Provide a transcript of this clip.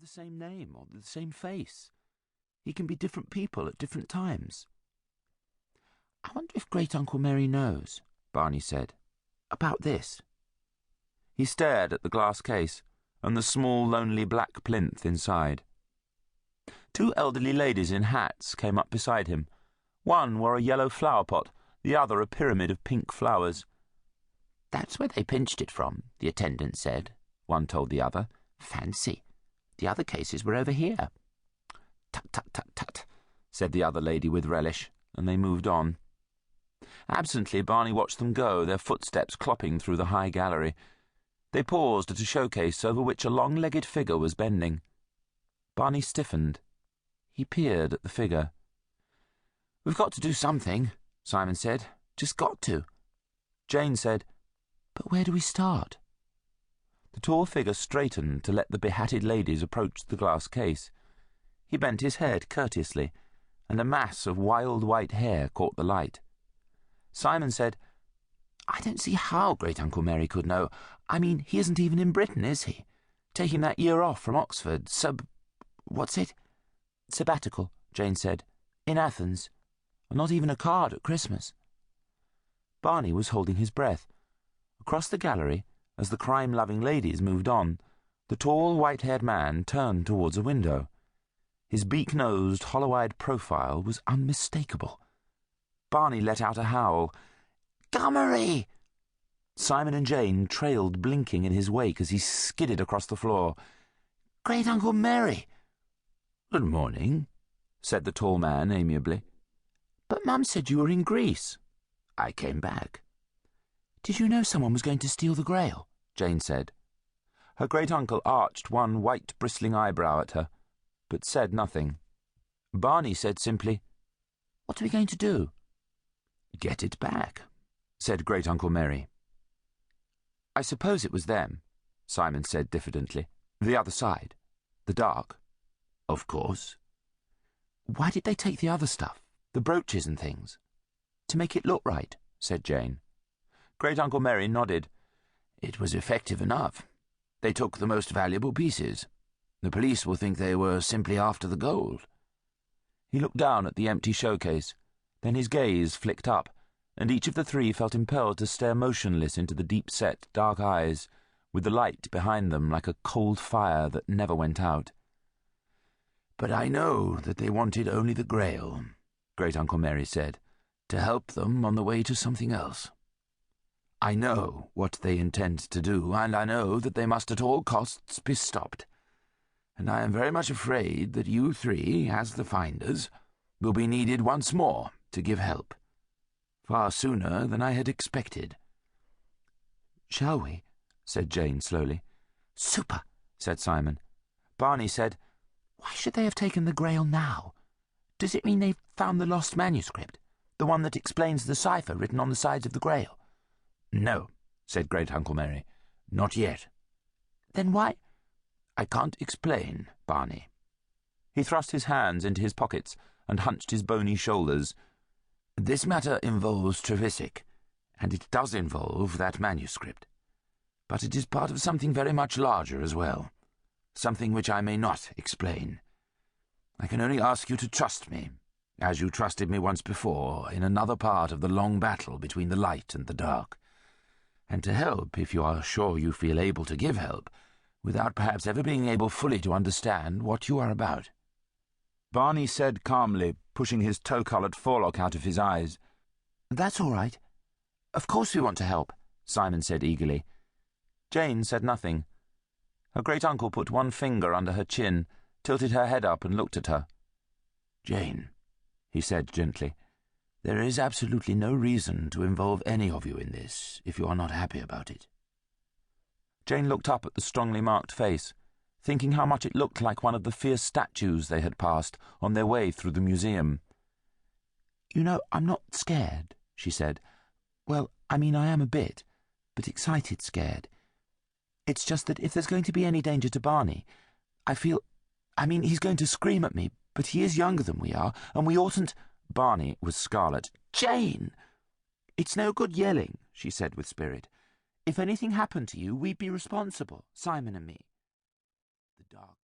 have the same name or the same face. He can be different people at different times. I wonder if Great-Uncle Merry knows, Barney said, about this. He stared at the glass case and the small, lonely black plinth inside. Two elderly ladies in hats came up beside him. One wore a yellow flower pot, the other a pyramid of pink flowers. "That's where they pinched it from," the attendant said, one told the other. "Fancy. The other cases were over here." "Tut, tut, tut, tut," said the other lady with relish, and they moved on. Absently, Barney watched them go, their footsteps clopping through the high gallery. They paused at a showcase over which a long-legged figure was bending. Barney stiffened. He peered at the figure. "We've got to do something," Simon said. "Just got to." Jane said, "But where do we start?" The tall figure straightened to let the behatted ladies approach the glass case. He bent his head courteously, and a mass of wild white hair caught the light. Simon said, "I don't see how Great-Uncle Merry could know. I mean, he isn't even in Britain, is he? Taking that year off from Oxford, what's it?" "Sabbatical," Jane said. "In Athens. Not even a card at Christmas." Barney was holding his breath. Across the gallery, as the crime-loving ladies moved on, the tall, white-haired man turned towards a window. His beak-nosed, hollow-eyed profile was unmistakable. Barney let out a howl. "Gummery!" Simon and Jane trailed blinking in his wake as he skidded across the floor. "Great-Uncle Merry!" "Good morning," said the tall man amiably. "But Mum said you were in Greece." "I came back." "Did you know someone was going to steal the grail?" Jane said. Her great-uncle arched one white bristling eyebrow at her, but said nothing. Barney said simply, "What are we going to do?" "Get it back," said Great-Uncle Merry. "I suppose it was them," Simon said diffidently. "The other side. The dark." "Of course." "Why did they take the other stuff, the brooches and things?" "To make it look right," said Jane. Great-Uncle Merry nodded. "It was effective enough. They took the most valuable pieces. The police will think they were simply after the gold." He looked down at the empty showcase. Then his gaze flicked up, and each of the three felt impelled to stare motionless into the deep-set, dark eyes, with the light behind them like a cold fire that never went out. "But I know that they wanted only the grail," Great-Uncle Merry said, "to help them on the way to something else. I know what they intend to do, and I know that they must at all costs be stopped. And I am very much afraid that you three, as the finders, will be needed once more to give help. Far sooner than I had expected." "Shall we?" said Jane slowly. "Super," said Simon. Barney said, "Why should they have taken the grail now? Does it mean they've found the lost manuscript, the one that explains the cipher written on the sides of the grail?" "No," said Great-Uncle Merry. "Not yet." "Then why—" "I can't explain, Barney." He thrust his hands into his pockets and hunched his bony shoulders. "This matter involves Trevisick, and it does involve that manuscript. But it is part of something very much larger as well, something which I may not explain. I can only ask you to trust me, as you trusted me once before in another part of the long battle between the light and the dark, and to help if you are sure you feel able to give help, without perhaps ever being able fully to understand what you are about." Barney said calmly, pushing his tow-coloured forelock out of his eyes, "That's all right. Of course we want to help," Simon said eagerly. Jane said nothing. Her great-uncle put one finger under her chin, tilted her head up and looked at her. "Jane," he said gently, "there is absolutely no reason to involve any of you in this if you are not happy about it." Jane looked up at the strongly marked face, thinking how much it looked like one of the fierce statues they had passed on their way through the museum. "You know, I'm not scared," she said. "Well, I mean, I am a bit, but excited scared. It's just that if there's going to be any danger to Barney, I mean, he's going to scream at me, but he is younger than we are, and we oughtn't—" Barney was scarlet. "Jane!" "It's no good yelling," she said with spirit. "If anything happened to you, we'd be responsible, Simon and me." The dark